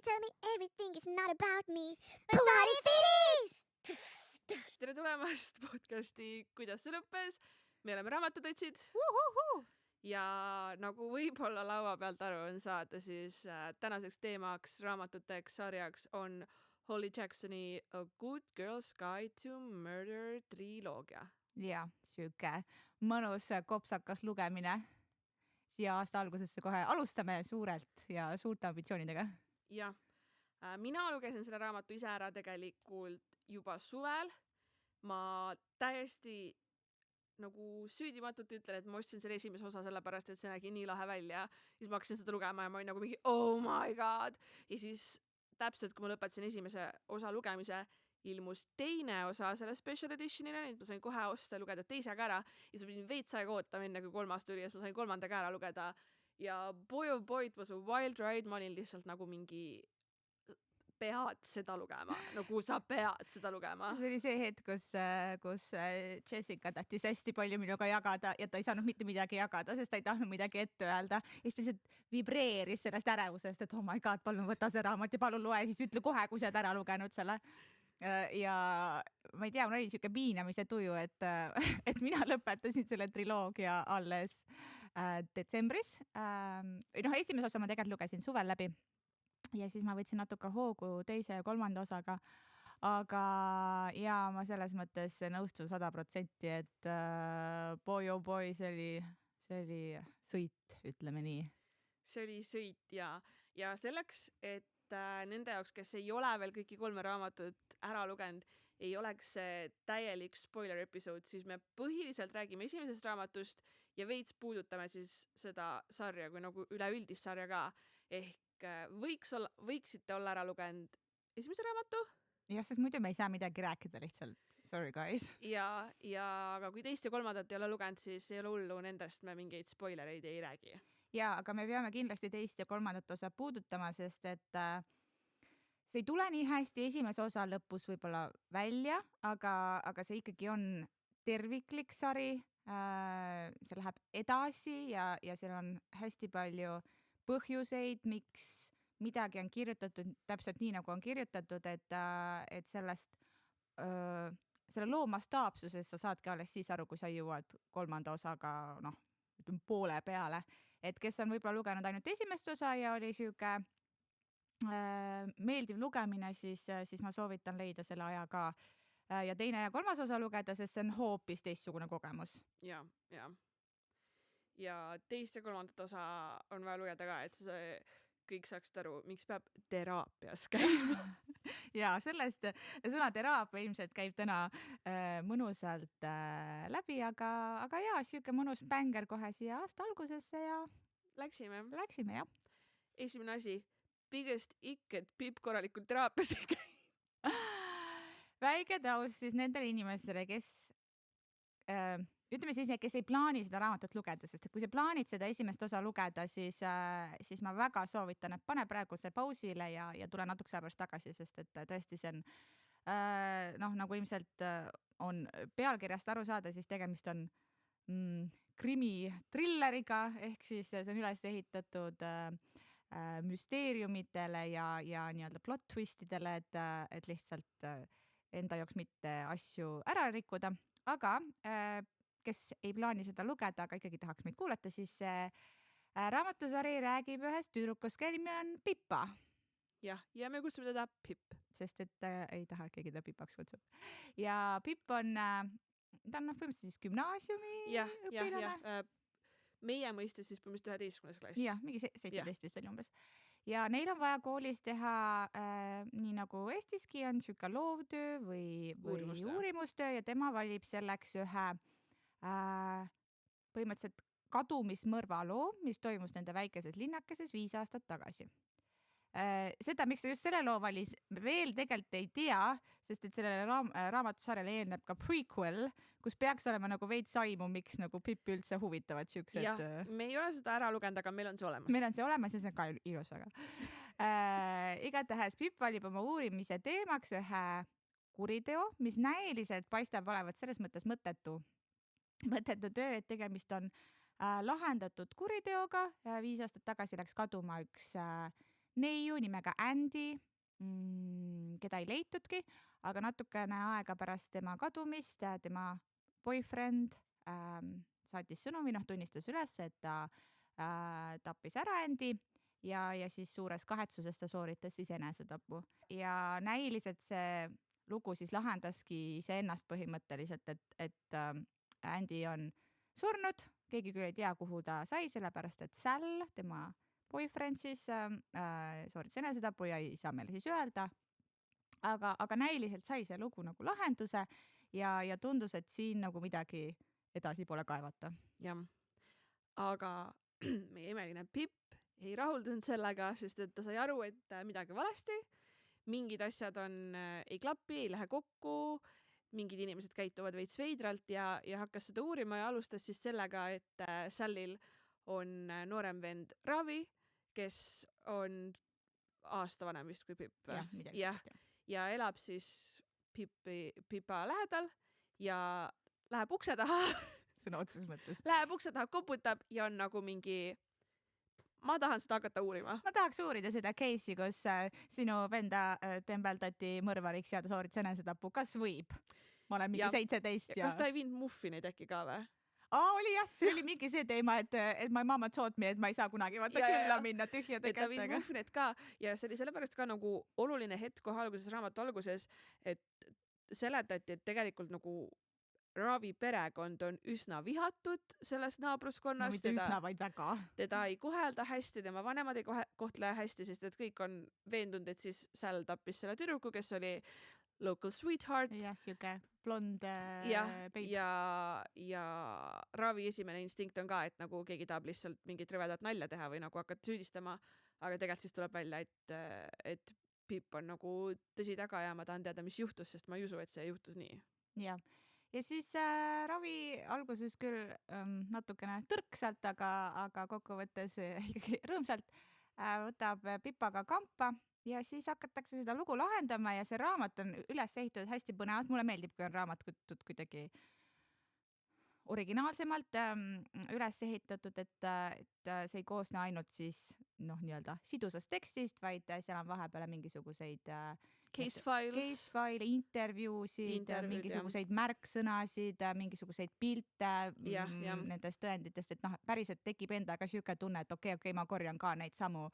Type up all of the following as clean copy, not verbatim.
tell me everything is not about me. But what if it is? Tere tulemast podcasti Kuidas see lõppes. Me oleme raamatutotsid ja nagu võib-olla laua pealt aru on saada, siis tänaseks teemaks raamatuteks sarjaks on Holly Jacksoni A Good Girl's Guide to Murder triloogia. Ja, siuke mõnus kopsakas lugemine. Siia aasta algusesse kohe alustame suurelt ja suurte ambitsioonidega. Ja mina lugesin selle raamatu ise ära tegelikult juba suvel. Ma täiesti nagu süüdimatult ütlen, et ma ostsin selle esimese osa sellepärast, et see nägi nii lahe välja. Siis ma hakkasin seda lugema ja ma olin nagu mingi oh my god. Ja siis täpselt, kui ma lõpetasin esimese osa lugemise, ilmus teine osa selle special editionina, nüüd ma sain kohe osta ja lugeda teise ka ära. Ja siis ma pidin veits aega ootama enne, kui kolmas tuli ja siis ma sain kolmanda ka ära lugeda. Ja boy of boy, it was a wild ride. Ma olin lihtsalt nagu mingi pead seda lugema, nagu sa pead seda lugema. See oli see hetk, kus Jessica tahtis hästi palju minuga jagada ja ta ei saanud mitte midagi jagada, sest ta ei tahtnud midagi ette öelda. Ja siis ta lihtsalt vibreeris sellest ärevusest, et oh my god, palun võta see raamat ja palun loe, siis ütle kohe, kui sa oled ära lugenud selle. Ja ma ei tea, mul oli siuke piinamise tuju, et mina lõpetasin selle triloogia alles detsembris. Esimese osa ma tegelikult lugesin suvel läbi. Ja siis ma võtsin natuke hoogu teise ja kolmanda osaga, aga ja ma selles mõttes nõustun 100%, et boy oh boy, see oli sõit, ütleme nii. See oli sõit ja selleks, et nende jaoks, kes ei ole veel kõiki kolme raamatut ära lugenud, ei oleks see täielik spoiler episood, siis me põhiliselt räägime esimesest raamatust ja veits puudutame siis seda sarja kui nagu üleüldist sarja ka, ehk võiksite olla ära lugenud esimese raamatu. Jah, sest muidu me ei saa midagi rääkida lihtsalt. Sorry guys. Ja aga kui teist ja kolmandat ei ole lugenud, siis ei ole hullu, nendest me mingeid spoilereid ei räägi. Ja, aga me peame kindlasti teist ja kolmandat osa puudutama, sest et see ei tule nii hästi esimese osa lõpus võib-olla välja, aga see ikkagi on terviklik sari. See läheb edasi ja seal on hästi palju põhjuseid, miks midagi on kirjutatud täpselt nii, nagu on kirjutatud, et sellest selle loo mastaapsusest sa saadki alles siis aru, kui sa jõuad kolmanda osaga poole peale. Et kes on võib-olla lugenud ainult esimest osa ja oli siuke meeldiv lugemine, siis ma soovitan leida selle aja ka ja teine ja kolmas osa lugeda, sest see on hoopis teistsugune kogemus. Ja teist ja kolmandat osa on vaja lugeda ka, et see kõik saaksid aru, miks peab teraapias käima. Ja sellest sõna teraapia ilmselt käib täna mõnusalt läbi, aga ja, siuke mõnus bänger kohe siia aasta algusesse ja läksime, jah. Esimene asi, biggest ikk, et Pipp korralikult teraapias ei käi. Väike taust siis nendele inimestele, kes ütleme siis, kes ei plaani seda raamatut lugeda, sest kui sa plaanid seda esimest osa lugeda, siis ma väga soovitan, et pane praegu see pausile ja tule natukese pärast tagasi, sest et tõesti see on, nagu ilmselt on pealkirjast aru saada, siis tegemist on krimi-trilleriga, ehk siis see on üles ehitatud müsteeriumitele ja nii-öelda plot twistidele, et lihtsalt enda jaoks mitte asju ära rikkuda, aga kes ei plaani seda lugeda, aga ikkagi tahaks meid kuulata, siis raamatusari räägib ühest tüdrukust, kelle nimi on Pippa. Ja me kutsume teda Pipp. Sest et ei taha, keegi ta Pipaks kutsub. Ja Pipp on, ta on põhimõtteliselt siis gümnaasiumi õpilane. Meie mõistes siis põhimõtteliselt 11. klass. Jah, mingi 17 vist oli umbes. Ja neil on vaja koolis teha nii nagu Eestiski on siuke loovtöö või uurimustöö ja tema valib selleks ühe põhimõtteliselt kadumismõrvaloo, mis toimus nende väikeses linnakeses 5 aastat tagasi. Seda, miks ta just selle loo valis, veel tegelikult ei tea, sest et sellele raamatusarjale eelneb ka prequel, kus peaks olema nagu veits aimu, miks nagu Pippi üldse huvitavad siuksed. Ja, me ei ole seda ära lugenud, aga meil on see olemas. Meil on see olemas ja see on ka ilus väga. Igatahes Pipp valib oma uurimise teemaks ühe kuriteo, mis näiliselt paistab olevat selles mõttes mõttetu töö, et tegemist on lahendatud kuriteoga. 5 aastat tagasi läks kaduma üks neiu nimega Andy, keda ei leitudki, aga natukene aega pärast tema kadumist tema boyfriend saatis sõnumi, tunnistas üles, et ta tappis ära Andy ja siis suures kahetsuses ta sooritas siis enesetapu. Ja näiliselt see lugu siis lahendaski iseennast põhimõtteliselt, et Andy on surnud, keegi küll ei tea, kuhu ta sai, sellepärast et Sal, tema boyfriend siis sooritas enesetapu ja ei saa meile siis öelda. Aga näiliselt sai see lugu nagu lahenduse ja tundus, et siin nagu midagi edasi pole kaevata. Jah, aga meie imeline Pip ei rahuldunud sellega, sest et ta sai aru, et midagi valesti, mingid asjad ei klapi, ei lähe kokku, mingid inimesed käituvad veits veidralt ja hakkas seda uurima ja alustas siis sellega, et Salil on noorem vend Ravi, kes on aasta vanem vist kui Pip. Ja elab siis Pipa lähedal ja läheb ukse taha. Sõna otseses mõttes. Läheb ukse taha, koputab ja on nagu mingi... Ma tahan seda hakata uurima. Ma tahaks uurida seda case'i, kus sinu venda tembeldati mõrvariks ja ta sooritas enesetapu. Kas võib? Ma olen mingi 17 ja... Kas ta ei viinud muffineid äkki ka või? Oli jah, see oli mingi see teema, et my mama taught me, et ma ei saa kunagi külla minna tühjade kätega. Ta viis muffineid ka ja see oli sellepärast ka nagu oluline hetk kohe alguses, raamatu alguses, et seletati, et tegelikult nagu Ravi perekond on üsna vihatud sellest naabruskonnas. No mitte üsna, vaid väga. Teda ei kohelda hästi, tema vanemad ei kohtle hästi, sest et kõik on veendunud, et siis Sal tappis selle tüdruku, kes oli local sweetheart. Jah, siuke blond peip. Ja Ravi esimene instinkt on ka, et nagu keegi tahab lihtsalt mingit rõvedat nalja teha või nagu hakata süüdistama, aga tegelikult siis tuleb välja, et Pip on nagu tõsi taga ja ma tahan teada, mis juhtus, sest ma ei usu, et see juhtus nii. Jah. Ja siis Ravi alguses küll natukene tõrksalt, aga kokkuvõttes ikkagi rõõmsalt võtab Pipaga kampa ja siis hakatakse seda lugu lahendama ja see raamat on üles ehitatud hästi põnevalt. Mulle meeldib, kui on raamat kuidagi originaalsemalt üles ehitatud, et see ei koosne ainult siis nii-öelda sidusast tekstist, vaid seal on vahepeale mingisuguseid case file, intervjuusid, mingisuguseid märksõnasid, mingisuguseid pilte nendest tõenditest, et päriselt tekib endaga siuke tunne, et okei, ma korjan ka neid samu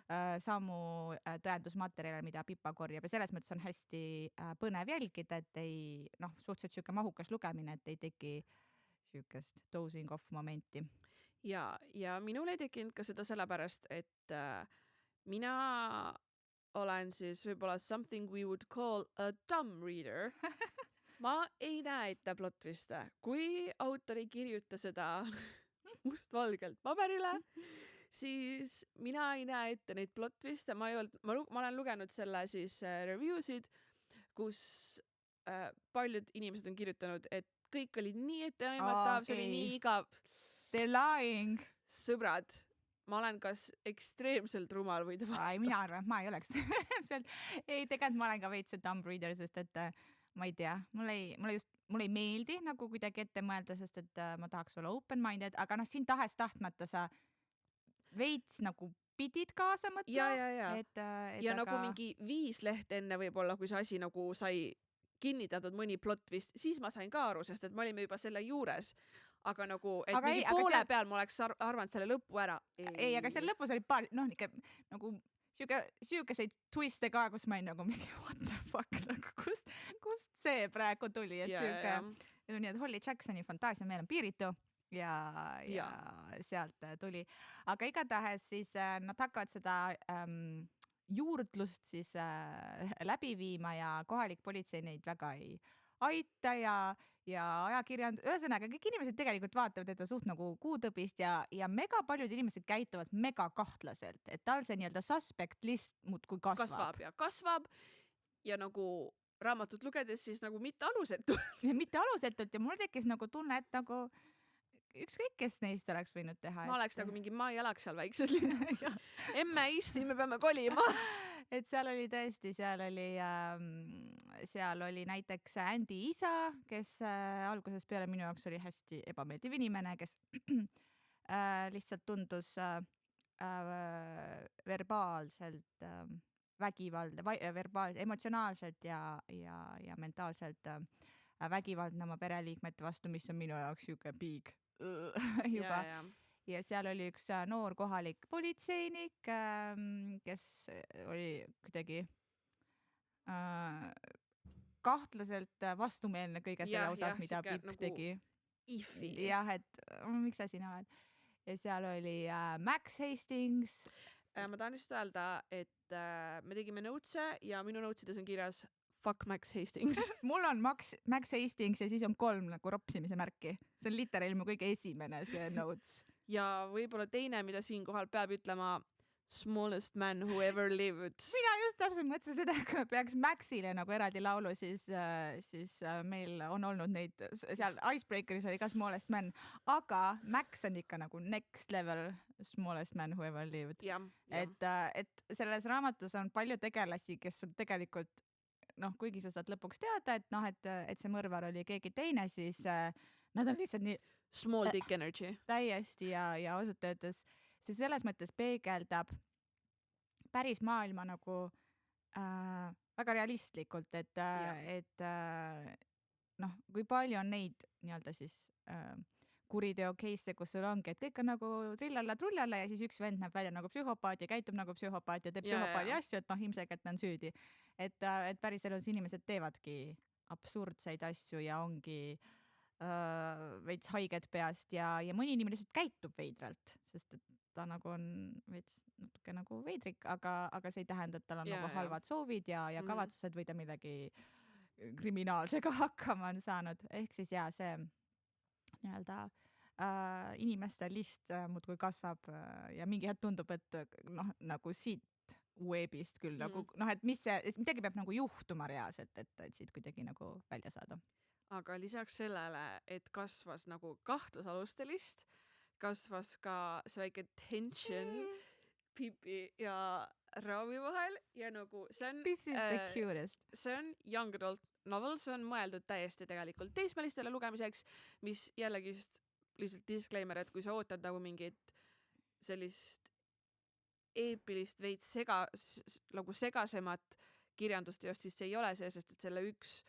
tõendusmaterjale, mida Pipa korjab ja selles mõttes on hästi põnev jälgida, et ei, suhteliselt siuke mahukas lugemine, et ei teki siukest dozing off momenti. Ja minul ei tekinud ka seda sellepärast, et mina olen siis võib-olla something we would call a dumb reader. Ma ei näe ette plot twiste. Kui autor ei kirjuta seda mustvalgelt paberile, siis mina ei näe ette neid plot twiste. Ma olen lugenud selle siis reviewsid, kus paljud inimesed on kirjutanud, et kõik oli nii etteaimatav, see oli nii igav. They're lying. Sõbrad, ma olen kas ekstreemselt rumal või mina arvan, et ma ei oleks. Ei, tegelikult ma olen ka veits dumb reader, sest et ma ei tea, mulle ei meeldi nagu kuidagi ette mõelda, sest et ma tahaks olla open-minded, aga siin tahes-tahtmata sa veits nagu pidid kaasa mõtlema. Ja nagu mingi 5 lehte enne võib-olla, kui see asi nagu sai kinnitatud mõni plot twist, siis ma sain ka aru, sest et me olime juba selle juures. Aga nagu, et mingi poole peal ma oleks arvanud selle lõppu ära. Ei, aga seal lõpus oli paar, nagu siukeseid twiste ka, kus ma ei nagu mingi, what the fuck, nagu kust see praegu tuli, et siuke, nii et Holly Jacksoni fantaasia meil on piiritu ja sealt tuli. Aga igatahes siis nad hakkavad seda juurdlust siis läbi viima ja kohalik politsei neid väga ei aita ja ajakirjand, ühesõnaga kõik inimesed tegelikult vaatavad, et ta suht nagu kuutõbist ja mega paljud inimesed käituvad mega kahtlaselt, et tal see nii-öelda suspect list muudkui kasvab ja nagu raamatut lugedes siis nagu mitte alusetult ja mul tekkis nagu tunne, et nagu ükskõik, kes neist oleks võinud teha. Ma oleks nagu mingi, ma ei elaks seal väikses linnas. Emme isti, me peame kolima. Et seal oli näiteks Andy isa, kes algusest peale minu jaoks oli hästi ebameeldiv inimene, kes lihtsalt tundus verbaalselt vägivaldne, emotsionaalselt ja mentaalselt vägivaldne oma pereliikmete vastu, mis on minu jaoks siuke big juba. Ja seal oli üks noor kohalik politseinik, kes oli kuidagi kahtlaselt vastumeelne kõige selle osas, mida Pipp nagu tegi. Ifi. Jah, et miks sa siin oled? Ja seal oli Max Hastings. Ma tahan just öelda, et me tegime notes'e ja minu notesides on kirjas fuck Max Hastings. Mul on Max Hastings ja siis on 3 nagu ropsimise märki. See on literaal mu kõige esimene see notes. Ja võib-olla teine, mida siinkohal peab ütlema, smallest man who ever lived. Mina just täpselt mõtlesin seda, kui me peaks Maxile nagu eraldi laulu, siis meil on olnud neid, seal Icebreakeris oli ka smallest man, aga Max on ikka nagu next level smallest man who ever lived. Et selles raamatus on palju tegelasi, kes on tegelikult kuigi sa saad lõpuks teada, et see mõrvar oli keegi teine, siis nad on lihtsalt nii small dick energy. Täiesti ja ausalt öeldes see selles mõttes peegeldab päris maailma nagu väga realistlikult, et kui palju on neid nii-öelda siis kuriteo case'e, kus sul ongi, et kõik on nagu trillalla ja siis üks vend näeb välja nagu psühhopaat ja käitub nagu psühhopaat ja teeb psühhopaadi asju, et ilmselgelt on süüdi. Et päris elus inimesed teevadki absurdseid asju ja ongi veits haiged peast ja mõni inimene lihtsalt käitub veidralt, sest et ta nagu on veits natuke nagu veidrik, aga see ei tähenda, et tal on nagu halvad soovid ja kavatsused või ta millegi kriminaalsega hakkama on saanud. Ehk siis see nii-öelda inimeste list muudkui kasvab ja mingi hetk tundub, et nagu siit webist küll nagu et midagi peab nagu juhtuma reaalselt, et siit kuidagi nagu välja saada. Aga lisaks sellele, et kasvas nagu kahtlusaluste list, kasvas ka see väike tension Pippi ja Raavi vahel ja nagu see on This is the cutest. See on young adult novel, see on mõeldud täiesti tegelikult teismelistele lugemiseks, mis jällegi lihtsalt disclaimer, et kui sa ootad nagu mingit sellist eepilist veits nagu segasemat kirjandusteost, siis see ei ole see, sest et selle üks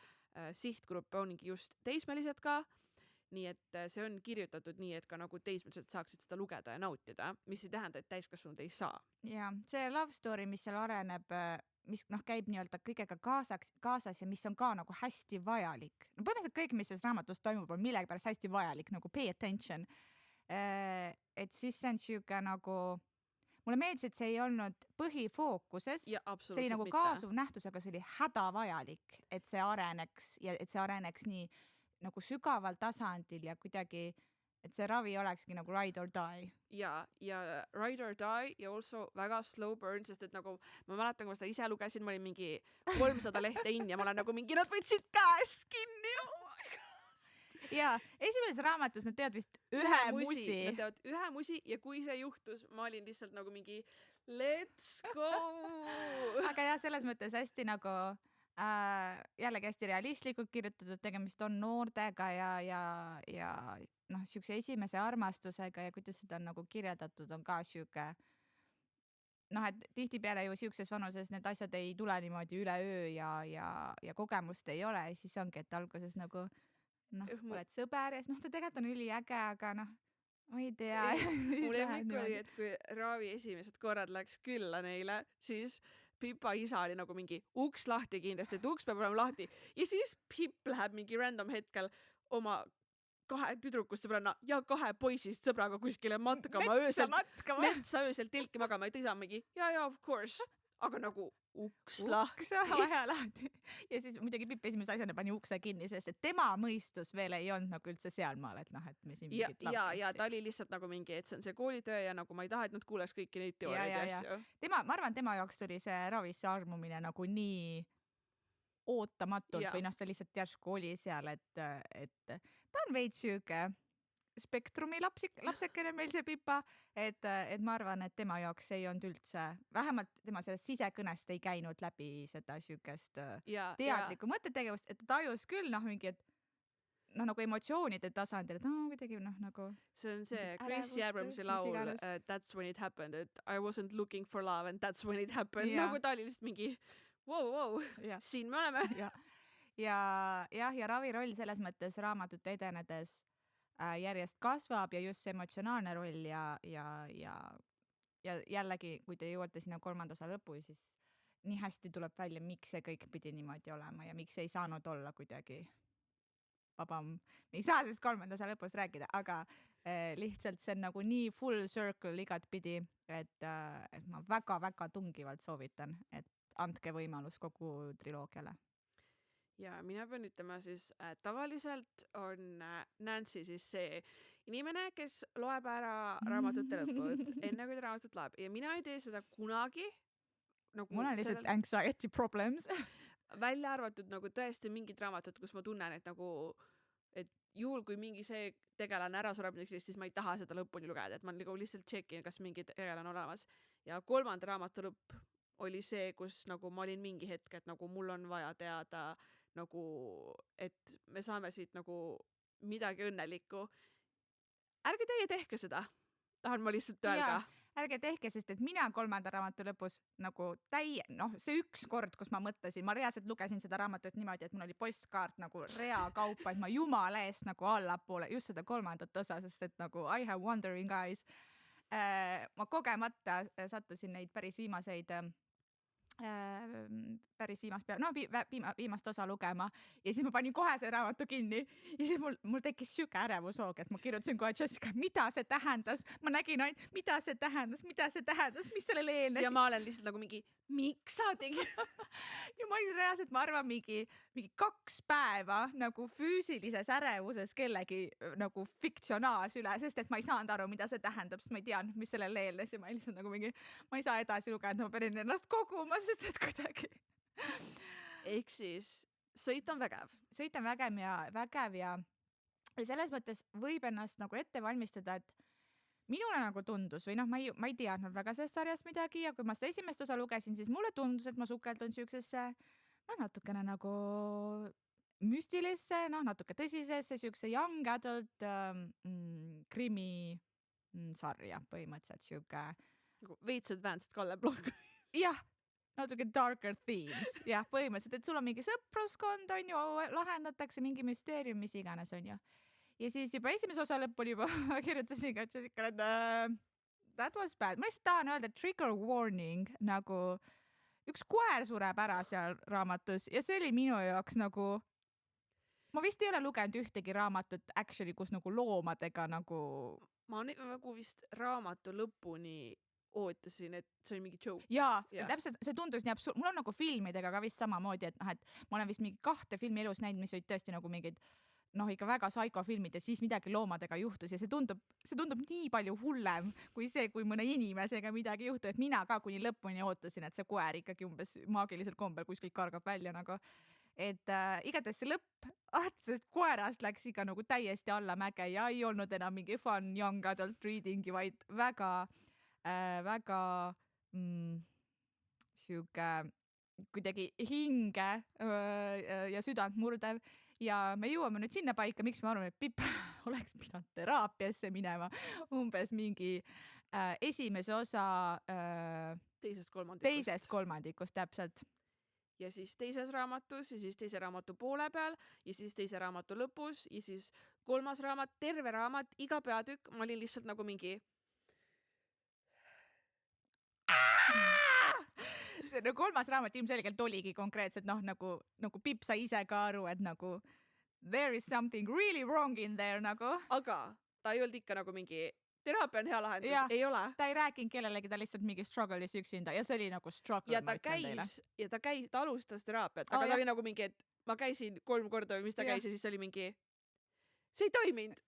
sihtgrupp ongi just teismelised ka, nii et see on kirjutatud nii, et ka nagu teismelised saaksid seda lugeda ja nautida, mis ei tähenda, et täiskasvanud ei saa. Ja see love story, mis seal areneb, mis käib nii-öelda kõigega kaasas ja mis on ka nagu hästi vajalik. Põhimõtteliselt kõik, mis selles raamatus toimub, on millegi pärast hästi vajalik, nagu pay attention. Et siis see on siuke nagu, mulle meeldis, et see ei olnud põhifookuses, see oli nagu kaasuv nähtus, aga see oli hädavajalik, et see areneks ja et see areneks nii nagu sügaval tasandil ja kuidagi, et see ravi olekski nagu ride or die. Ja ride or die ja also väga slow burn, sest et nagu ma mäletan, kui ma seda ise lugesin, ma olin mingi 300 lehte in ja ma olen nagu mingi, nad võtsid käest kinni. Ja esimeses raamatus nad teavad vist ühe musi. Nad teavad ühe musi ja kui see juhtus, ma olin lihtsalt nagu mingi let's go. Aga jah, selles mõttes hästi nagu jällegi hästi realistlikult kirjutatud, tegemist on noortega ja siukse esimese armastusega ja kuidas seda on nagu kirjeldatud, on ka siuke et tihtipeale ju siukses vanuses need asjad ei tule niimoodi üleöö ja kogemust ei ole, siis ongi, et alguses nagu oled sõber ja siis ta tegelikult on üliäge, aga ma ei tea. Mul lemmik oli, et kui Raavi esimesed korrad läks külla neile, siis Pipa isa oli nagu mingi uks lahti kindlasti, et uks peab olema lahti ja siis Pipp läheb mingi random hetkel oma 2 tüdrukust sõbranna ja 2 poisist sõbraga kuskile matkama metsa öösel telki magama ja ta isa mingi ja of course, aga nagu uks lahti. Ja siis muidugi Pipp esimese asjana pani ukse kinni, sest et tema mõistus veel ei olnud nagu üldse sealmaal, et et me siin mingit lapkessi. Ja ta oli lihtsalt nagu mingi, et see on see koolitöö ja nagu ma ei taha, et nad kuuleks kõiki neid teooriaid ja asju. Ma arvan, tema jaoks oli see Raavisse armumine nagu nii ootamatult või ta lihtsalt järsku oli seal, et ta on veits süüke spektrumi lapsekene meil see Pipa, et ma arvan, et tema jaoks ei olnud üldse, vähemalt tema sellest sisekõnest ei käinud läbi seda süükest teadlikku mõttetegevust, et ta tajus küll mingi, et noh, nagu emotsioonide tasandil, et kuidagi nagu see on see Mingit Gracie ärevust Abramsi või mis laul iganes. That's when it happened, et I wasn't looking for love and that's when it happened. Jah. Nagu ta oli lihtsalt mingi wow, jah, siin me oleme. ja Ravi roll selles mõttes raamatute edenedes järjest kasvab ja just see emotsionaalne roll ja jällegi, kui te jõuate sinna 3. osa lõppu, siis nii hästi tuleb välja, miks see kõik pidi niimoodi olema ja miks ei saanud olla kuidagi vabam. Me ei saa siis 3. osa lõpus rääkida, aga lihtsalt see on nagu nii full circle igatpidi, et ma väga-väga tungivalt soovitan, et andke võimalus kogu triloogiale. Ja mina pean ütlema siis, tavaliselt on Nancy siis see inimene, kes loeb ära raamatute lõpud, enne kui ta raamatut loeb. Ja mina ei tee seda kunagi. Nagu Mul on lihtsalt anxiety problems. Välja arvatud nagu tõesti mingid raamatud, kus ma tunnen, et nagu, et juhul kui mingi see tegelane ära sureb, siis ma ei taha seda lõpuni lugeda, et ma nagu lihtsalt tšekin, kas mingi tegelane on olemas. Ja 3. raamatu lõpp oli see, kus nagu ma olin mingi hetk, et nagu mul on vaja teada nagu, et me saame siit nagu midagi õnnelikku. Ärge teie tehke seda, tahan ma lihtsalt öelda. Ärge tehke, sest et mina 3. raamatu lõpus nagu see üks kord, kus ma mõtlesin, ma reaalselt lugesin seda raamatut niimoodi, et mul oli postkaart nagu rea kaupa, et ma jumala eest nagu allapoole just seda 3. osa, sest et nagu I have wandering eyes. Ma kogemata sattusin neid päris viimaseid viimast osa lugema ja siis ma panin kohe see raamatu kinni ja siis mul tekkis siuke ärevushoog, et ma kirjutasin kohe Jessica, mida see tähendas, ma nägin ainult, mida see tähendas, mis sellele eelnes. Ja ma olen lihtsalt nagu mingi, miks sa tegid? Ja ma olin reaalselt, ma arvan, mingi 2 päeva nagu füüsilises ärevuses kellegi nagu fiktsionaas üle, sest et ma ei saanud aru, mida see tähendab, sest ma ei teadnud, mis sellele eelnes ja ma lihtsalt nagu mingi, ma ei saa edasi lugeda, ma pean ennast koguma, sest et kuidagi. Ehk siis sõit on vägev. Sõit on vägev ja selles mõttes võib ennast nagu ette valmistada, et minule nagu tundus või ma ei teadnud väga sellest sarjast midagi ja kui ma seda esimest osa lugesin, siis mulle tundus, et ma sukeldun siuksesse natukene nagu müstilisse, natuke tõsisesse, siukse young adult krimi sarja põhimõtteliselt siuke. Veits advanced Kalle Blok. Jah, natuke darker themes. Jah, põhimõtteliselt, et sul on mingi sõpruskond, on ju, lahendatakse mingi müsteerium, mis iganes on ju. Ja siis juba esimese osa lõpp oli juba, kirjutasin ka Jessica, et that was bad. Ma lihtsalt tahan öelda trigger warning, nagu üks koer sureb ära seal raamatus ja see oli minu jaoks nagu, ma vist ei ole lugenud ühtegi raamatut actually, kus nagu loomadega nagu. Ma nagu vist raamatu lõpuni ootasin, et see oli mingi joke. Jaa, täpselt, see tundus nii absurd. Mul on nagu filmidega ka vist samamoodi, et ma olen vist mingi 2 filmi elus näinud, mis olid tõesti nagu mingid ikka väga psycho-filmid ja siis midagi loomadega juhtus ja see tundub nii palju hullem kui see, kui mõne inimesega midagi juhtub, et mina ka kuni lõpuni ootasin, et see koer ikkagi umbes maagilisel kombel kuskilt kargab välja nagu. Et igatahes see lõpp sest koerast läks ikka nagu täiesti allamäge ja ei olnud enam mingi fun young adult readingi, vaid väga siuke kuidagi hinge ja südant murdev. Ja me jõuame nüüd sinna paika, miks me arvame, et Pippa oleks pidanud teraapiasse minema umbes mingi esimese osa teisest kolmandikust täpselt. Ja siis teises raamatus ja siis teise raamatu poole peal ja siis teise raamatu lõpus ja siis 3. raamat, terve raamat, iga peatükk, ma olin lihtsalt nagu mingi no 3. raamat ilmselgelt oligi konkreetselt nagu Pipp sai ise ka aru, et nagu there is something really wrong in there nagu. Aga ta ei olnud ikka nagu mingi teraapia on hea lahendus, ei ole. Ta ei rääkinud kellelegi, ta lihtsalt mingi struggle'is üksinda ja see oli nagu struggle. Ja ta alustas teraapiat, aga ta oli nagu mingi, et ma käisin 3 korda või mis ta käis ja siis oli mingi see ei toiminud.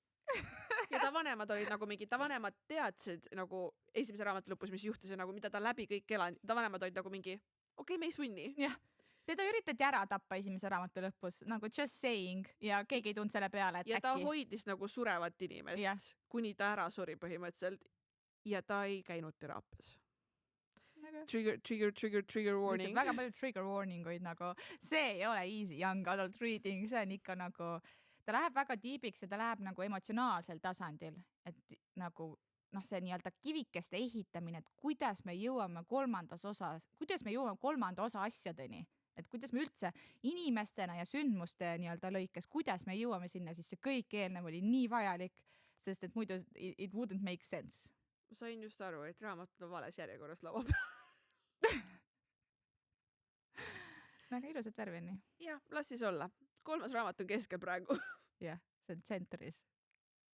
Ja ta vanemad olid nagu mingi, ta vanemad teadsid nagu esimese raamatu lõpus, mis juhtus ja nagu mida ta läbi kõik elanud, ta vanemad olid nagu mingi okei, me ei sunni. Jah, teda üritati ära tappa esimese raamatu lõpus, nagu just saying ja keegi ei tulnud selle peale, et ja ta hoidis nagu surevat inimest, kuni ta ära suri põhimõtteliselt ja ta ei käinud teraapias. Trigger warning. Väga palju trigger warning oid nagu, see ei ole easy young adult reading, see on ikka nagu ta läheb väga tiibiks ja ta läheb nagu emotsionaalsel tasandil, et nagu see nii-öelda kivikeste ehitamine, et kuidas me jõuame kolmanda osa asjadeni, et kuidas me üldse inimestena ja sündmuste nii-öelda lõikes, kuidas me jõuame sinna, siis see kõik eelnev oli nii vajalik, sest et muidu it wouldn't make sense. Ma sain just aru, et raamatud on vales järjekorras laua peal. Väga ilusat värvi on nii. Jah, las siis olla. 3. raamat on keskel praegu. Jah, see on tsenteris.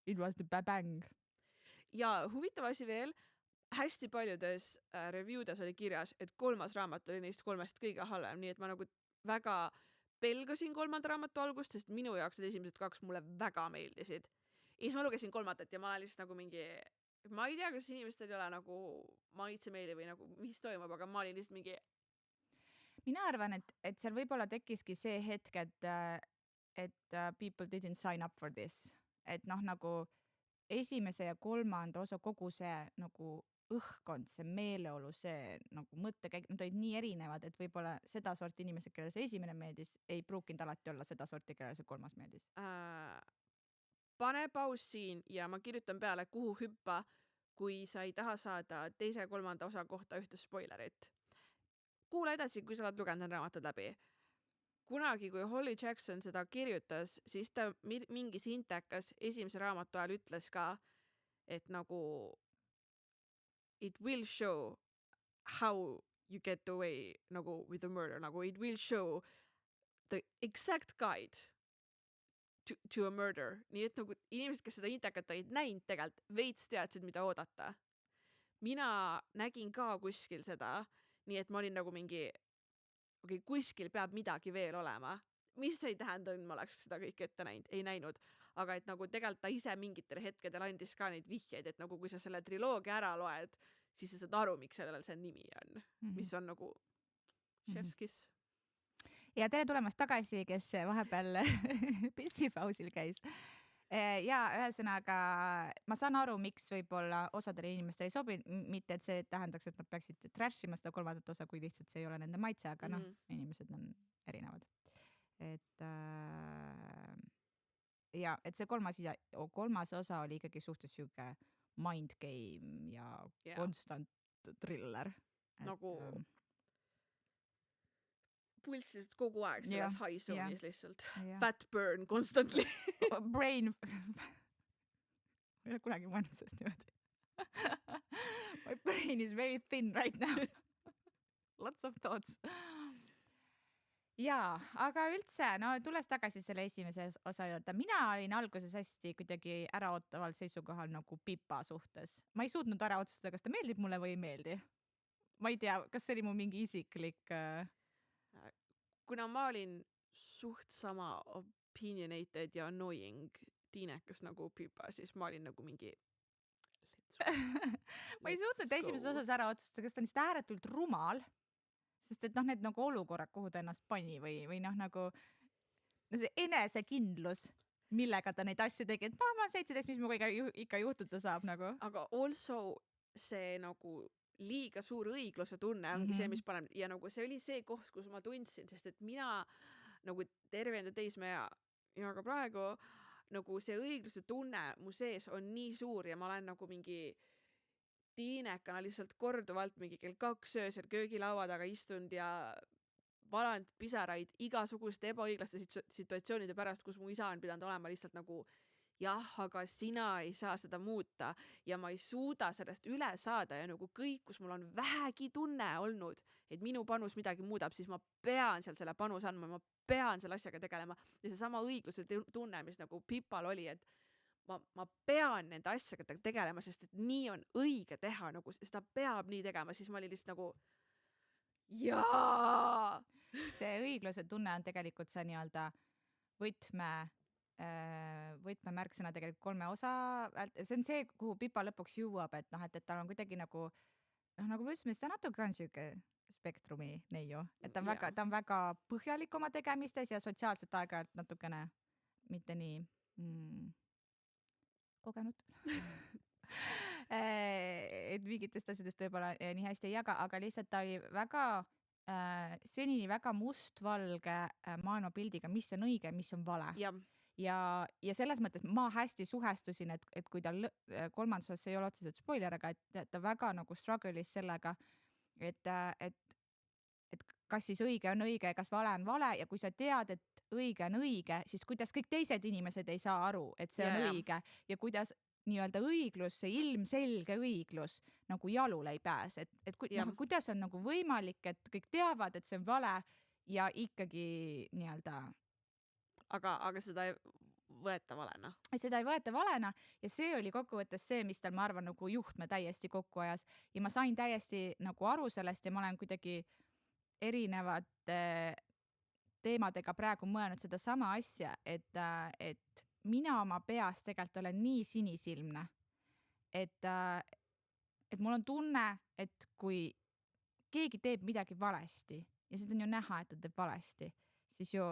It was the bang. Ja huvitav asi veel, hästi paljudes reviewdes oli kirjas, et 3. raamat oli neist 3 kõige halvem, nii et ma nagu väga pelgasin 3. raamatu algust, sest minu jaoks need esimesed 2 mulle väga meeldisid. Ja siis ma lugesin 3. ja ma olen lihtsalt nagu mingi, ma ei tea, kas inimestel ei ole nagu maitsemeeli või nagu mis toimub, aga ma olin lihtsalt mingi. Mina arvan, et seal võib-olla tekkiski see hetk, et people didn't sign up for this. Et nagu esimese ja 3. osa kogu see nagu õhkkond, see meeleolu, see nagu mõttekäik, nad olid nii erinevad, et võib-olla seda sorti inimesed, kellele see esimene meeldis, ei pruukinud alati olla seda sorti, kellele see 3. meeldis. Pane paus siin ja ma kirjutan peale, kuhu hüppa, kui sa ei taha saada 2. ja 3. osa kohta ühte spoilerit. Kuula edasi, kui sa oled lugenud raamatud läbi. Kunagi, kui Holly Jackson seda kirjutas, siis ta mingis intekas esimese raamatu ajal ütles ka, et nagu it will show how you get away nagu with the murder, nagu it will show the exact guide to a murder. Nii et nagu inimesed, kes seda intekat olid näinud tegelikult, veits teadsid, mida oodata. Mina nägin ka kuskil seda, nii et ma olin nagu mingi, kuskil peab midagi veel olema. Mis ei tähenda, et ma oleks seda kõik ette ei näinud. Aga et nagu tegelikult ta ise mingitel hetkedel andis ka neid vihjeid, et nagu kui sa selle triloogia ära loed, siis sa saad aru, miks sellel see nimi on. Mis on nagu chef's kiss. Ja tere tulemast tagasi, kes vahepeal pissipausil käis. Ja ühesõnaga, ma saan aru, miks võib-olla osadele inimestele ei sobi, mitte et see tähendaks, et nad peaksid trashima seda 3. osa, kui lihtsalt see ei ole nende maitse, aga inimesed on erinevad. Et ja, et see 3. osa oli ikkagi suhtes siuke mind game ja constant thriller. Nagu pulss lihtsalt kogu aeg selles high zone'is lihtsalt. Fat burn constantly. Brain. Ma ei ole kunagi mõelnud sellest niimoodi. My brain is very thin right now. Lots of thoughts. Jaa, aga üldse, no tulles tagasi selle esimese osa juurde, mina olin alguses hästi kuidagi äraootavalt seisukohal nagu Pippa suhtes. Ma ei suutnud ära otsustada, kas ta meeldib mulle või ei meeldi. Ma ei tea, kas see oli mu mingi isiklik... Kuna ma olin suht sama opinionated ja annoying tiinekas nagu Pippa, siis ma olin nagu mingi... Ma ei suutnud esimeses osas ära otsustada, kas ta on lihtsalt ääretult rumal, sest et need nagu olukorrad, kuhu ta ennast pani või nagu see enesekindlus, millega ta neid asju tegi, et ma 17, mis minuga ikka juhtuda saab nagu. Aga also see nagu liiga suur õigluse tunne ongi see, mis paneb, ja nagu see oli see koht, kus ma tundsin, sest et mina nagu terve enda teismea ja ka praegu nagu see õigluse tunne mu sees on nii suur ja ma olen nagu mingi tiinekana lihtsalt korduvalt mingi kell 2 öösel köögilaua taga istunud ja valanud pisaraid igasuguste ebaõiglaste situatsioonide pärast, kus mu isa on pidanud olema lihtsalt nagu jah, aga sina ei saa seda muuta ja ma ei suuda sellest üle saada ja nagu kõik, kus mul on vähegi tunne olnud, et minu panus midagi muudab, siis ma pean seal selle panus andma, ma pean selle asjaga tegelema ja seesama õigluse tunne, mis nagu Pippal oli, et ma pean nende asjaga tegelema, sest et nii on õige teha, nagu seda peab nii tegema, siis ma olin lihtsalt nagu jaa! See õigluse tunne on tegelikult see nii-öelda võtmemärksõna tegelikult 3 osa, see on see, kuhu Pippa lõpuks jõuab, et tal on kuidagi nagu me ütlesime, see natuke on siuke spektrumi neiu, et ta on väga põhjalik oma tegemistes ja sotsiaalselt aeg-ajalt natukene mitte nii kogenud. Et mingitest asjadest võib-olla nii hästi ei jaga, aga lihtsalt ta oli väga senini väga mustvalge maailmapildiga, mis on õige, mis on vale. ja selles mõttes ma hästi suhestusin, et kui tal kolmandas osas ei ole otseselt spoiler, aga et ta väga nagu struggle'is sellega, et kas siis õige on õige ja kas vale on vale ja kui sa tead, et õige on õige, siis kuidas kõik teised inimesed ei saa aru, et see on õige ja kuidas nii-öelda õiglus, see ilmselge õiglus nagu jalule ei pääse, et kuidas on nagu võimalik, et kõik teavad, et see on vale ja ikkagi nii-öelda aga seda ei võeta valena. Et seda ei võeta valena ja see oli kokkuvõttes see, mis tal, ma arvan, nagu juhtme täiesti kokku ajas ja ma sain täiesti nagu aru sellest ja ma olen kuidagi erinevate teemadega praegu mõelnud seda sama asja, et mina oma peas tegelikult olen nii sinisilmne, et mul on tunne, et kui keegi teeb midagi valesti ja seda on ju näha, et ta teeb valesti, siis ju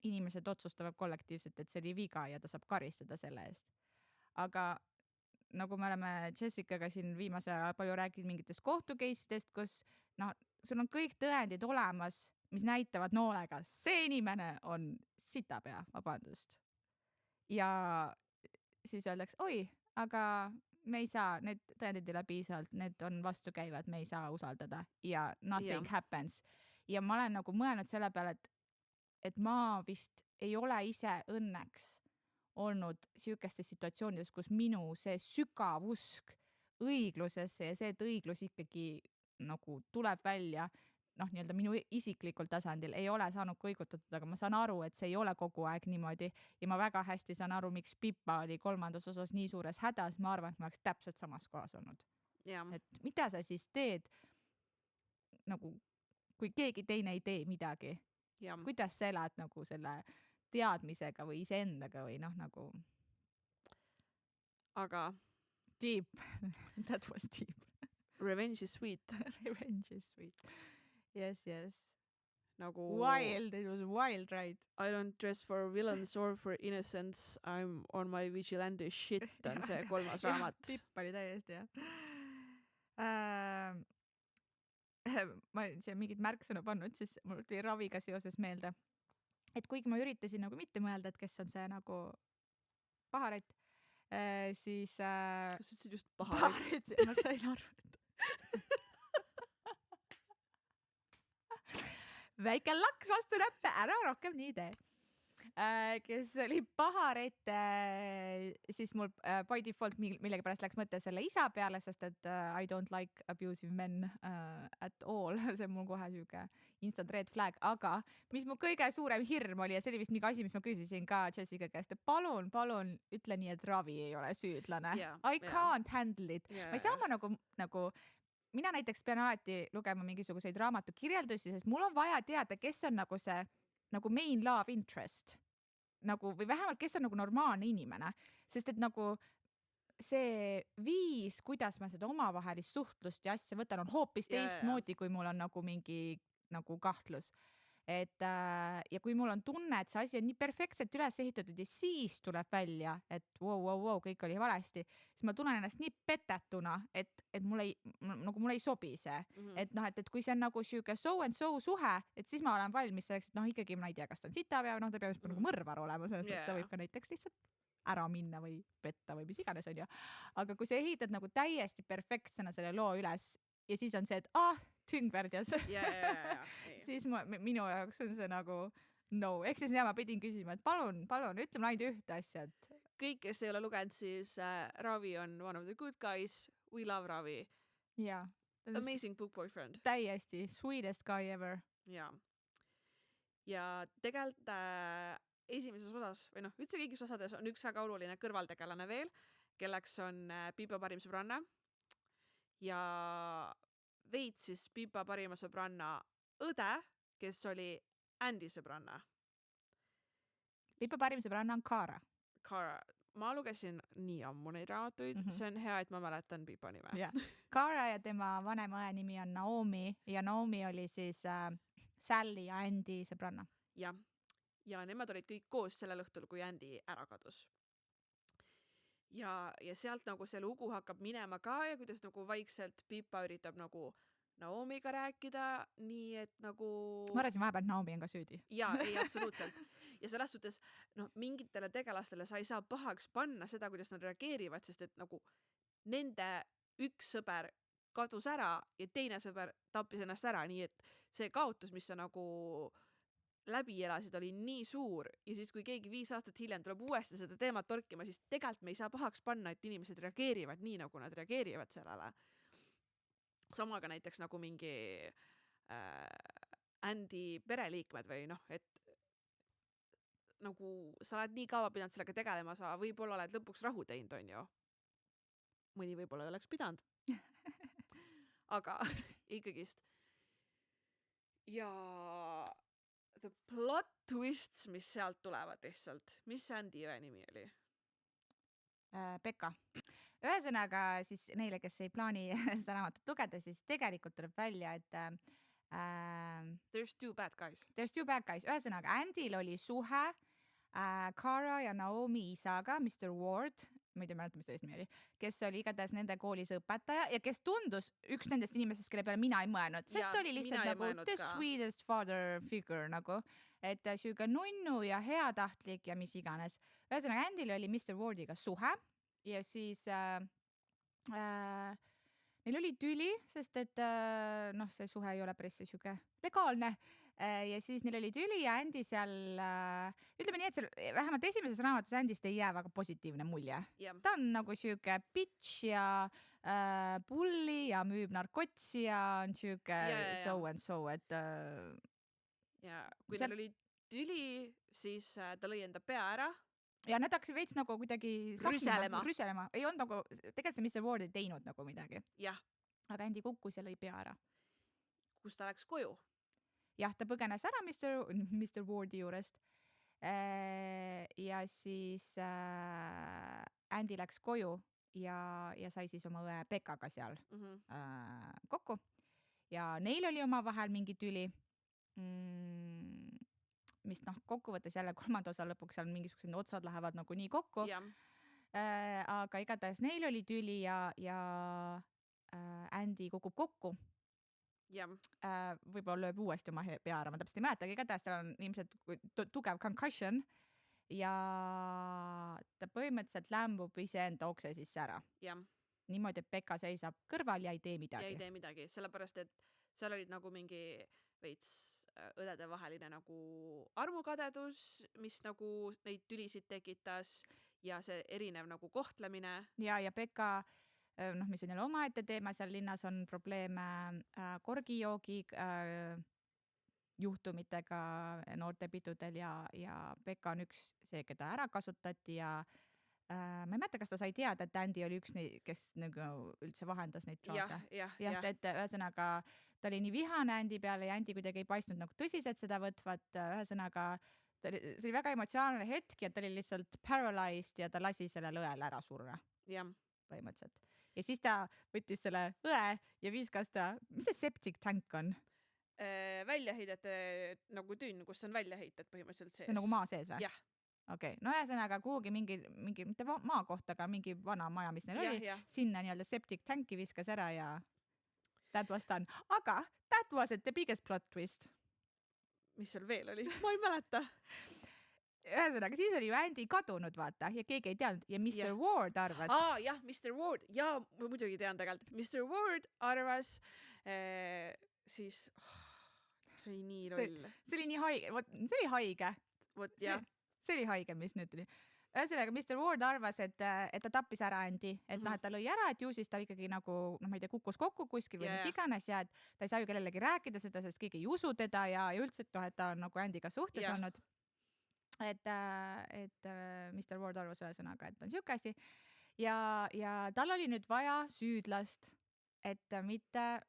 inimesed otsustavad kollektiivselt, et see oli viga ja ta saab karistada selle eest. Aga nagu me oleme Jessicaga siin viimase ajal palju rääkinud mingitest kohtukeisidest, kus sul on kõik tõendid olemas, mis näitavad noolega, see inimene on sitapea, vabandust. Ja siis öeldakse, oi, aga me ei saa, need tõendid ei ole piisavalt, need on vastukäivad, me ei saa usaldada ja nothing happens. Ja ma olen nagu mõelnud selle peale, et ma vist ei ole ise õnneks olnud sihukestes situatsioonides, kus minu see sügav usk õiglusesse ja see, et õiglus ikkagi nagu tuleb välja, nii-öelda minu isiklikul tasandil ei ole saanud kõigutatud, aga ma saan aru, et see ei ole kogu aeg niimoodi ja ma väga hästi saan aru, miks Pippa oli kolmandas osas nii suures hädas, ma arvan, et ma oleks täpselt samas kohas olnud. Et mida sa siis teed, nagu kui keegi teine ei tee midagi? Kuidas sa elad nagu selle teadmisega või iseendaga või nagu? Aga deep. That was deep. Revenge is sweet. Revenge is sweet. Yes. Nagu wild, it was wild ride. I don't dress for villains or for innocence, I'm on my vigilante shit on see 3. raamat. Pipp oli täiesti, jah. Ma siia mingid märksõna pannud, siis mul tuli raviga seoses meelde, et kuigi ma üritasin nagu mitte mõelda, et kes on see nagu paharet, siis kas sa ütlesid just paharet? Ma sain aru, väike laks vastu näppe, ära rohkem nii tee. Kes oli paharet, siis mul by default millegipärast läks mõte selle isa peale, sest et I don't like abusive men at all. See on mul kohe siuke instant red flag, aga mis mu kõige suurem hirm oli ja see oli vist mingi asi, mis ma küsisin ka Jessica käest, et palun, ütle nii, et Ravi ei ole süüdlane. I can't handle it. Ma ei saa ma nagu mina näiteks pean alati lugema mingisuguseid raamatu kirjeldusi, sest mul on vaja teada, kes on nagu see nagu main love interest nagu, või vähemalt kes on nagu normaalne inimene, sest et nagu see viis, kuidas ma seda omavahelist suhtlust ja asja võtan, on hoopis teistmoodi, kui mul on nagu mingi nagu kahtlus. Ja kui mul on tunne, et see asi on nii perfektselt üles ehitatud ja siis tuleb välja, et wow, kõik oli valesti, siis ma tunnen ennast nii petetuna, et mul ei sobi see. Et kui see on nagu siuke so and so suhe, et siis ma olen valmis selleks, et ikkagi ma ei tea, kas ta on sitapea või ta peab nagu mõrvar olema, selles ta võib ka näiteks lihtsalt ära minna või petta või mis iganes on ju. Aga kui sa ehitad nagu täiesti perfektsena selle loo üles ja siis on see, et Tüngvärdjas. Siis minu jaoks on see nagu no. Ehk siis ma pidin küsima, et palun, ütle mulle ainult ühte asja. Kõik, kes ei ole lugenud, siis Ravi on one of the good guys. We love Ravi. Yeah. Amazing book boyfriend. Täiesti. Sweetest guy ever. Ja tegelikult esimeses osas, või üldse kõigis osades on üks väga oluline kõrvaltegelane veel, kelleks on Pippa parim sõbranna. Ja veits siis Pippa parima sõbranna õde, kes oli Andy sõbranna. Pippa parim sõbranna on Kara. Ma lugesin nii ammu neid raamatuid, see on hea, et ma mäletan Pippa nime. Kara ja tema vanema õe nimi on Naomi ja Naomi oli siis Sally ja Andy sõbranna. Ja nemad olid kõik koos sellel õhtul, kui Andy ära kadus. Ja sealt nagu see lugu hakkab minema ka ja kuidas nagu vaikselt Pippa üritab nagu Naomiga rääkida, nii et nagu... Ma arvasin vahepeal, et Naomi on ka süüdi. Ei, absoluutselt. ja selles suhtes, mingitele tegelastele sa ei saa pahaks panna seda, kuidas nad reageerivad, sest et nagu nende üks sõber kadus ära ja teine sõber tappis ennast ära, nii et see kaotus, mis sa nagu läbi elasid, oli nii suur ja siis, kui keegi 5 aastat hiljem tuleb uuesti seda teemat torkima, siis tegelikult me ei saa pahaks panna, et inimesed reageerivad nii, nagu nad reageerivad sellele. Samaga näiteks nagu mingi Andy pereliikmed või et nagu sa oled nii kaua pidanud sellega tegelema, sa võib-olla oled lõpuks rahu teinud, on ju. Mõni võib-olla ei oleks pidanud. Aga ikkagist. Ja the plot twists, mis sealt tulevad lihtsalt. Mis Andy Jõe nimi oli? Pekka. Ühesõnaga siis neile, kes ei plaani seda raamatut lugeda, siis tegelikult tuleb välja, et There's two bad guys. Ühesõnaga, Andyl oli suhe Cara ja Naomi isaga, Mr. Ward, ma ei tea, mäleta, mis ta nimi oli, kes oli igatahes nende koolis õpetaja ja kes tundus üks nendest inimesest, kelle peale mina ei mõelnud, sest oli lihtsalt nagu the sweetest father figure nagu, et siuke nunnu ja heatahtlik ja mis iganes. Ühesõnaga, Andyl oli Mr. Wardiga suhe ja siis neil oli tüli, sest et see suhe ei ole päris siuke legaalne. Ja siis neil oli tüli ja Andy seal, ütleme nii, et seal vähemalt esimeses raamatus Andyst ei jää väga positiivne mulje. Yeah. Ta on nagu siuke bitch ja bulli ja müüb narkotsi ja on siuke so and so, et ja kui neil oli tüli, siis ta lõi enda pea ära. Ja nad hakkasid veits nagu kuidagi rüselema. Ei olnud nagu, tegelikult see Mr. Ward ei teinud nagu midagi. Jah. Aga Andy kukkus ja lõi pea ära. Kus ta läks koju? Jah, ta põgenes ära Mr. Wardi juurest. Ja siis Andy läks koju ja sai siis oma õe Pekaga seal kokku. Ja neil oli oma vahel mingi tüli, mis kokkuvõttes jälle 3. osa lõpuks seal mingisugused otsad lähevad nagu nii kokku. Aga igatahes neil oli tüli ja Andy kukub kokku. Võib-olla lööb uuesti oma pea ära, ma täpselt ei mäleta, aga igatahes tal on ilmselt tugev concussion ja ta põhimõtteliselt lämbub iseenda okse sisse ära. Niimoodi, et Pekka seisab kõrval ja ei tee midagi. Ja ei tee midagi, sellepärast, et seal olid nagu mingi veits õdede vaheline nagu armukadedus, mis nagu neid tülisid tekitas ja see erinev nagu kohtlemine. Ja Pekka mis on jälle omaette teema, seal linnas on probleeme korgijoogi juhtumitega noortepidudel ja Pekka on üks see, keda ära kasutati ja ma ei mäleta, kas ta sai teada, et Andy oli üks neid, kes nagu üldse vahendas neid saada. Jah. Et ühesõnaga ta oli nii vihane Andy peale ja Andy kuidagi ei paistnud nagu tõsiselt seda võtvat. Ühesõnaga see oli väga emotsionaalne hetk ja ta oli lihtsalt paralyzed ja ta lasi sellel õel ära surra. Põhimõtteliselt. Ja siis ta võttis selle õe ja viskas ta, mis see septic tank on? Väljaheidete nagu tünn, kus on väljaheited põhimõtteliselt sees. Nagu maa sees või? Jah. Okei, no ühesõnaga kuhugi mingi, mitte maa kohta, aga mingi vana maja, mis neil oli, sinna nii-öelda septic tanki viskas ära ja that was done. Aga that wasn't the biggest plot twist. Mis seal veel oli? Ma ei mäleta. Ühesõnaga, siis oli ju Andy kadunud, vaata, ja keegi ei teadnud ja Mr. Ward arvas. Jah, Mr. Ward, ja ma muidugi tean tegelikult. Mr. Ward arvas siis, see oli nii roll. See oli nii haige, see oli haige. See oli haige, mis nüüd tuli. Ühesõnaga, Mr. Ward arvas, et ta tappis ära Andy, et ta lõi ära, et ju siis ta ikkagi nagu, ma ei tea, kukkus kokku kuskil või mis iganes ja et ta ei saa ju kellelegi rääkida seda, sest keegi ei usu teda ja üldse, et ta on nagu Andyga suhtes olnud. Et Mr. Ward arvas ühesõnaga, et on siuke asi ja tal oli nüüd vaja süüdlast, et mitte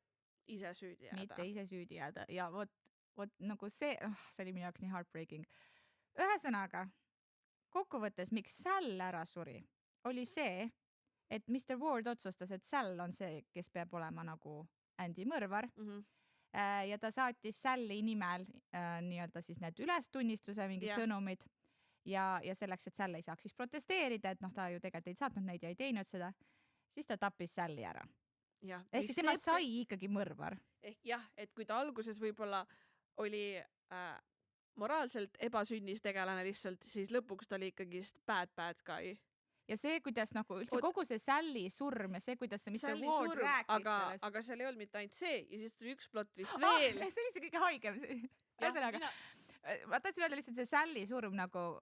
ise süüdi jääda ja vot nagu see oli minu jaoks nii heartbreaking. Ühesõnaga, kokkuvõttes, miks Sal ära suri, oli see, et Mr. Ward otsustas, et Sal on see, kes peab olema nagu Andy mõrvar. Ja ta saatis Salli nimel nii-öelda siis need ülestunnistuse mingid sõnumid ja selleks, et Sall ei saaks siis protesteerida, et ta ju tegelikult ei saatnud neid ja ei teinud seda, siis ta tappis Salli ära. Ehk siis tema sai ikkagi mõrvar. Et kui ta alguses võib-olla oli moraalselt ebasünnis tegelane lihtsalt, siis lõpuks ta oli ikkagist bad guy. ja see, kuidas nagu üldse Oot- kogu see Sally surm ja see, kuidas see Mr. Sally Ward surm, rääkis aga seal ei olnud mitte ainult see ja siis tuli üks plott vist Ah, veel. see oli see kõige haigem. Ühesõnaga, ma tahtsin öelda lihtsalt see Sally surm nagu,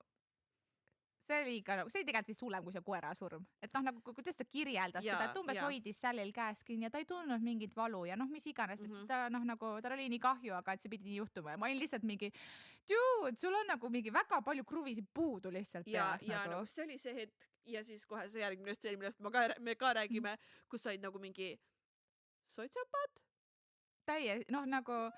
see oli ikka nagu, see oli tegelikult vist hullem kui see koera surm. Et noh, nagu kuidas ta kirjeldas Jaa, seda, et umbes jaa. hoidis Sallyl käes kinni ja ta ei tundnud mingit valu ja noh, mis iganes, et Mhm. ta noh, nagu tal oli nii kahju, aga et see pidi nii juhtuma ja ma olin lihtsalt mingi, dude, sul on nagu mingi väga palju kruvisid puudu lihtsalt peas ja nagu. nagu see oli see hetk ja siis kohe see järgmine stseen, millest me ka räägime, kus said nagu mingi sotsiopaat. Noh, nagu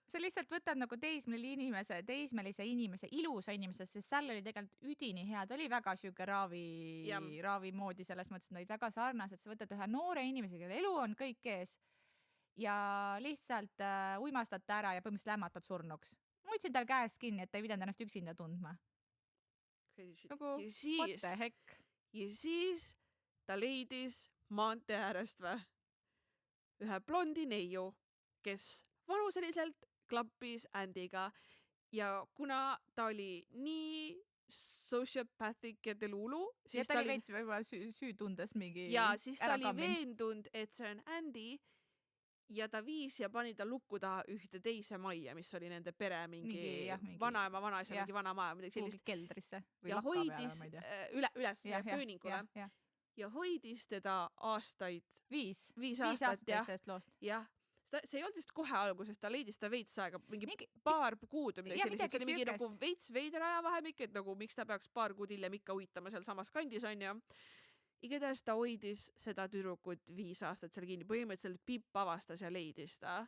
sa lihtsalt võtad nagu teismelise inimese, ilusa inimese, sest Sall oli tegelikult üdini hea, ta oli väga siuke raavi moodi selles mõttes, et nad olid väga sarnased, sa võtad ühe noore inimese, kelle elu on kõik ees ja lihtsalt uimastad ta ära ja põhimõtteliselt lämmatad surnuks. Ma hoidsin tal käest kinni, et ta ei pidanud ennast üksinda tundma. Nagu, what the heck? Ja siis ta leidis maantee äärest ühe blondi neiu, kes vanuseliselt klappis Andyga ja kuna ta oli nii sociopathic ja delulu, Ja siis ta oli veits võib-olla süütundes mingi ja siis ta oli ärakamminud. veendunud, et see on Andy ja ta viis ja pani ta lukku taha ühte teise majja, mis oli nende pere mingi vanaema, vanaisa, mingi vana maja, midagi sellist. Keldrisse või Ja lakka hoidis peale, ma ei tea. üles pööningule ja hoidis teda aastaid, 5 aastat jah. Sellest loost. Jah, see ei olnud vist kohe alguses, ta leidis ta veits aega, mingi paar kuud või midagi sellist, see oli mingi nagu veits veider ajavahemik, et nagu miks ta peaks paar kuud hiljem ikka uitama seal samas kandis on ju. Igatahes ta hoidis seda tüdrukut 5 aastat seal kinni, põhimõtteliselt Pip avastas ja leidis ta.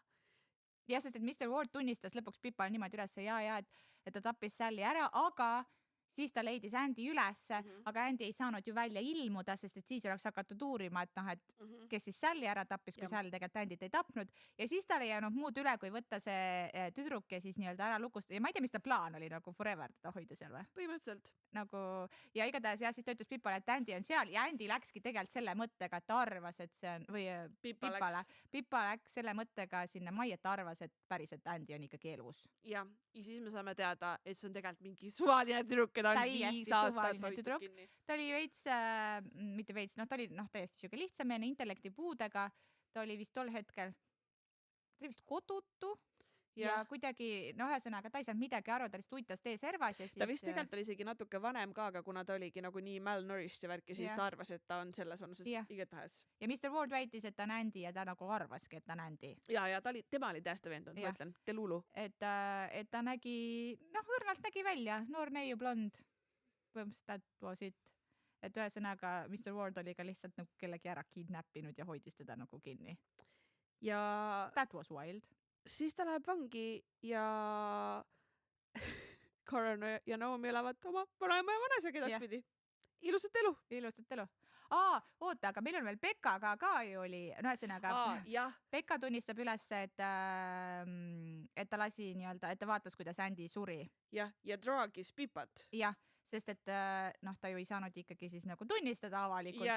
Ja, sest et Mr. Ward tunnistas lõpuks Pipale niimoodi üles et ta tappis Sally ära, aga siis ta leidis Andy ülesse, aga Andy ei saanud ju välja ilmuda, sest et siis oleks hakatud uurima, et noh, et kes siis Sally ära tappis, kui Sally tegelikult Andyt ei tapnud. Ja siis tal ei jäänud muud üle, kui võtta see tüdruk ja siis nii-öelda ära lukustada. Ja ma ei tea, mis ta plaan oli nagu forever teda hoida seal või? Põhimõtteliselt. Nagu, ja igatahes ja siis ta ütles Pipale, et Andy on seal ja Andy läkski tegelikult selle mõttega, et ta arvas, et see on, või Pipa läks selle mõttega sinna majja, et ta arvas, et päriselt Andy on ikkagi elus. Ja siis me saame teada, et see on tegelikult mingi suvaline tüdruk, keda on 5 aastat hoitud kinni. Ta oli veits, mitte veits, ta oli täiesti siuke lihtsameelne intellektipuudega, ta oli vist tol hetkel, ta oli vist kodutu ja kuidagi, ühesõnaga ta ei saanud midagi aru, ta lihtsalt uitas T-servas ja siis... Ta vist tegelikult oli isegi natuke vanem ka, aga kuna ta oligi nagu nii malnourished ja värki, siis ta arvas, et ta on selles vanuses igatahes. Ja Mr. Ward väitis, et ta on Andy ja ta nagu arvaski, et ta on Andy. Ja tema oli täiesti veendunud, ma ütlen, delulu. Et ta nägi, õrnalt nägi välja, noor neiu blond. Põhimõtteliselt that was it. Et ühesõnaga Mr. Ward oli ka lihtsalt nagu kellegi ära kidnappinud ja hoidis teda nagu kinni. Ja that was wild. Siis ta läheb vangi ja Karen ja Naomi elavad oma vanaema ja vanaisa edaspidi. Ilusat elu. Oota, aga meil on veel Pekka ka ju oli, ühesõnaga Pekka tunnistab üles, et ta lasi nii-öelda, et ta vaatas, kuidas Andy suri. Ja draagis Pipat. Jah, sest et ta ju ei saanud ikkagi siis nagu tunnistada avalikult,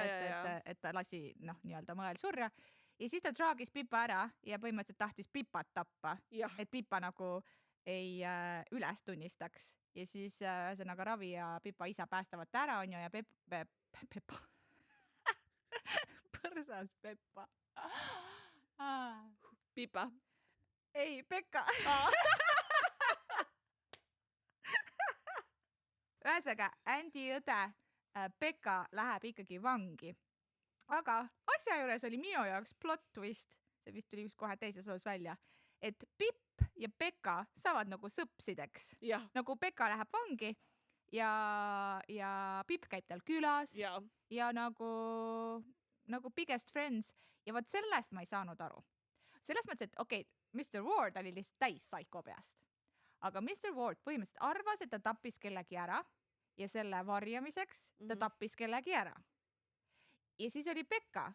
et ta lasi nii-öelda mõel surra. Ja siis ta draagis Pipa ära ja põhimõtteliselt tahtis Pipat tappa, et Pipa nagu ei üles tunnistaks. Ja siis ühesõnaga Ravi ja Pipa isa päästavad ta ära, on ju, ja Peppa. Põrsas Peppa. Pipa. Ei, Pekka. Ühesõnaga, Andy õde Pekka läheb ikkagi vangi. Aga asja juures oli minu jaoks plot twist, see vist tuli kohe teises osas välja, et Pip ja Pekka saavad nagu sõpsideks. Nagu Pekka läheb vangi ja Pip käib tal külas ja nagu biggest friends ja vot sellest ma ei saanud aru. Selles mõttes, et okei, Mr. Ward oli lihtsalt täis psykopeast, aga Mr. Ward põhimõtteliselt arvas, et ta tappis kellegi ära ja selle varjamiseks ta tappis kellegi ära. Ja siis oli Pekka,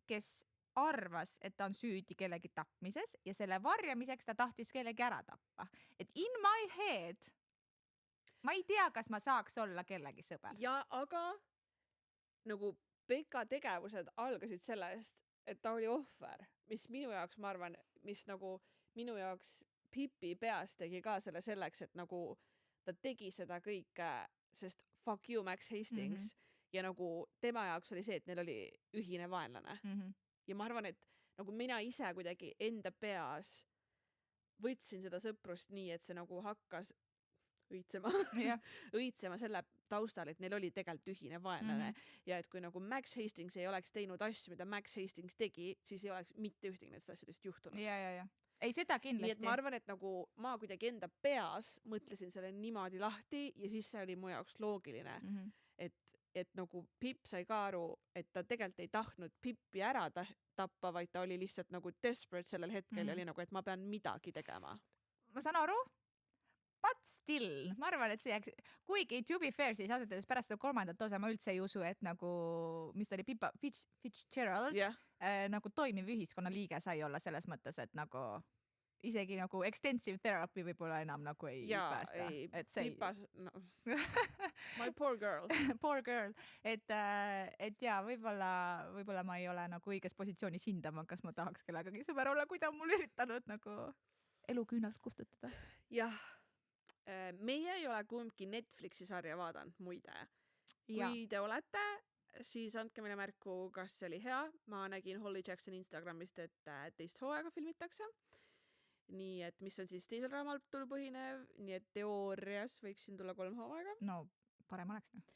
kes arvas, et ta on süüdi kellegi tapmises ja selle varjamiseks ta tahtis kellegi ära tappa. Et in my head, ma ei tea, kas ma saaks olla kellegi sõber. Ja aga nagu Pekka tegevused algasid sellest, et ta oli ohver, mis minu jaoks, ma arvan, mis nagu minu jaoks Pippi peas tegi ka selle selleks, et nagu ta tegi seda kõike, sest fuck you Max Hastings ja nagu tema jaoks oli see, et neil oli ühine vaenlane. Ja ma arvan, et nagu mina ise kuidagi enda peas võtsin seda sõprust nii, et see nagu hakkas õitsema selle taustal, et neil oli tegelikult ühine vaenlane ja et kui nagu Max Hastings ei oleks teinud asju, mida Max Hastings tegi, siis ei oleks mitte ühtegi nendest asjadest juhtunud. Ja. Ei, seda kindlasti. Nii et ma arvan, et nagu ma kuidagi enda peas mõtlesin selle niimoodi lahti ja siis see oli mu jaoks loogiline, et nagu Pip sai ka aru, et ta tegelikult ei tahtnud Pippi ära tappa, vaid ta oli lihtsalt nagu desperate sellel hetkel ja oli nagu, et ma pean midagi tegema. Ma saan aru, but still, ma arvan, et see jääks, kuigi to be fair, siis ausalt öeldes pärast seda 3. osa ma üldse ei usu, et nagu, mis ta oli, Pippa Fitzgerald, nagu toimiv ühiskonnaliige sai olla selles mõttes, et nagu isegi nagu extensive therapy võib-olla enam nagu ei päästa. Et see Pippas, no. My poor girl. Poor girl. Et jaa, võib-olla ma ei ole nagu õiges positsioonis hindama, kas ma tahaks kellegagi sõber olla, kui ta on mul üritanud nagu eluküünalt kustutada. Jah. Meie ei ole kumbki Netflixi sarja vaadanud, muide. Kui te olete, siis andke meile märku, kas see oli hea. Ma nägin Holly Jacksoni Instagramist, et teist hooaega filmitakse. Nii, et mis on siis teisel raamatul põhinev, nii et teoorias võiks siin tulla 3 hooaega. No, parem oleks.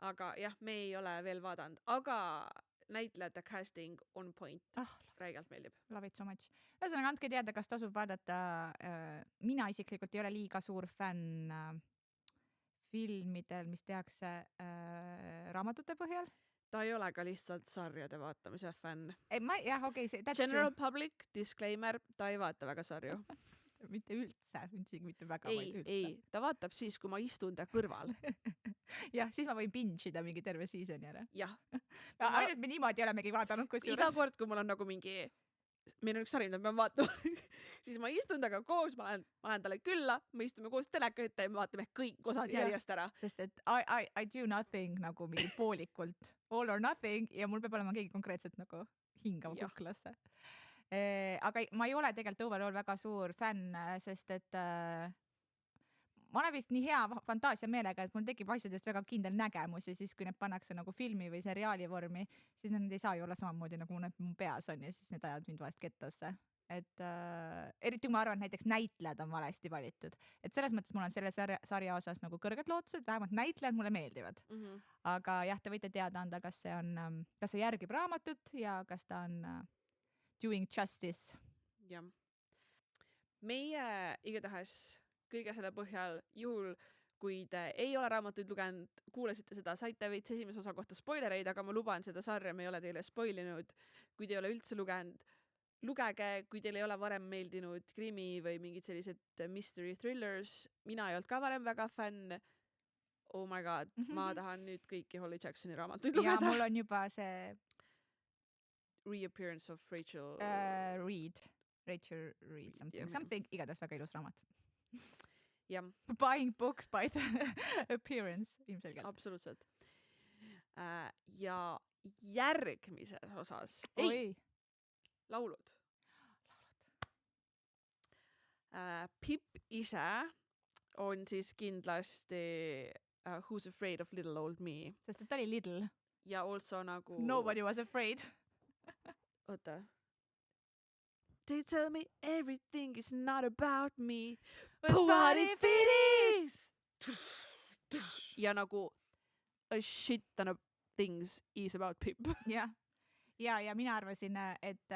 Aga jah, me ei ole veel vaadanud, aga näitlejate casting on point. Räigelt meeldib. Love it so much. Ühesõnaga, andke teada, kas tasub vaadata. Mina isiklikult ei ole liiga suur fänn filmidel, mis tehakse raamatute põhjal. Ta ei ole ka lihtsalt sarjade vaatamise fänn. General public, disclaimer, ta ei vaata väga sarju. Mitte üldse, mitte väga, vaid üldse. Ei, ta vaatab siis, kui ma istun ta kõrval. Jah, siis ma võin binge'ida mingi terve seasoni ära. Jah. Ainult me niimoodi olemegi vaadanud, kus juures. Iga kord, kui mul on nagu mingi, meil on üks sari, mida ma pean vaatama, siis ma istun taga koos, ma lähen talle külla, me istume koos teleka ette ja me vaatame kõik osad järjest ära. Sest et I do nothing nagu mingi poolikult, all or nothing ja mul peab olema keegi konkreetselt nagu hingav kuklasse. Aga ma ei ole tegelikult overall väga suur fänn, sest et ma olen vist nii hea fantaasia meelega, et mul tekib asjadest väga kindel nägemus ja siis, kui need pannakse nagu filmi või seriaali vormi, siis need ei saa ju olla samamoodi nagu need mu peas on ja siis need ajavad mind vahest kettasse. Et eriti kui ma arvan, et näiteks näitlejad on valesti valitud. Et selles mõttes mul on selle sarja osas nagu kõrged lootused, vähemalt näitlejad mulle meeldivad. Aga jah, te võite teada anda, kas see järgib raamatut ja kas ta on doing justice. Jah. Meie igatahes kõige selle põhjal juhul, kui te ei ole raamatuid lugenud, kuulasite seda, saite veits esimese osa kohta spoilereid, aga ma luban seda sarja, me ei ole teile spoilinud. Kui te ei ole üldse lugenud, lugege, kui teil ei ole varem meeldinud krimi või mingid sellised mystery thrillers. Mina ei olnud ka varem väga fänn. Oh my god, ma tahan nüüd kõiki Holly Jacksoni raamatuid lugeda. Ja mul on juba see Reappearance of Rachel Reed, something, igatahes väga ilus raamat. Yeah. Buying books by the appearance, ilmselgelt. Absoluutselt. Ja järgmises osas. Laulud. Pip ise on siis kindlasti Who's Afraid of Little Old Me. Sest et oli little. Ja also nagu... Nobody was afraid. Oota. They tell me everything is not about me. But what if it is? Ja nagu a shit ton of things is about Pip. Ja mina arvasin, et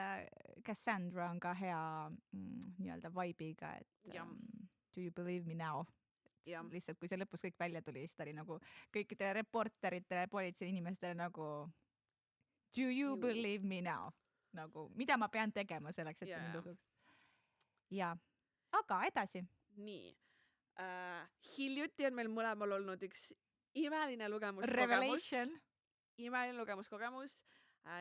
Cassandra on ka hea nii-öelda vibe'iga, et do you believe me now? Lihtsalt kui see lõpus kõik välja tuli, siis ta oli nagu kõikidele reporteritele, politsei inimestele nagu do you believe me now? Nagu, mida ma pean tegema selleks, et mind usuks. Ja, aga edasi. Nii. Hiljuti on meil mõlemal olnud üks imeline lugemuskogemus. Revelation. Imeline lugemuskogemus.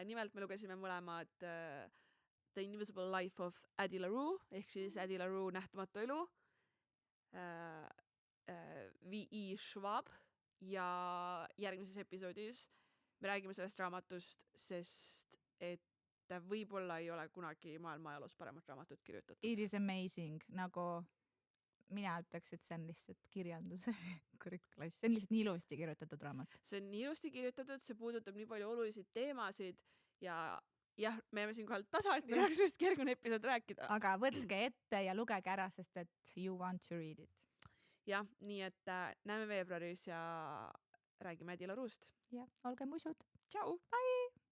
Nimelt me lugesime mõlemad The Invisible Life of Addie LaRue, ehk siis Addie LaRue nähtamatu elu. V.E. Schwab. Ja järgmises episoodis me räägime sellest raamatust, sest et et võib-olla ei ole kunagi maailma ajaloos paremat raamatut kirjutatud. It is amazing, nagu mina ütleks, et see on lihtsalt kirjanduse kõrgklass, see on lihtsalt nii ilusti kirjutatud raamat. See on nii ilusti kirjutatud, see puudutab nii palju olulisi teemasid ja jah, me jääme siinkohal tasa, et me tahaks vist järgmine episood rääkida. Aga võtke ette ja lugege ära, sest et you want to read it. Jah, nii et näeme veebruaris ja räägime Ädi Laruust. Ja olge musud. Tšau! Bye!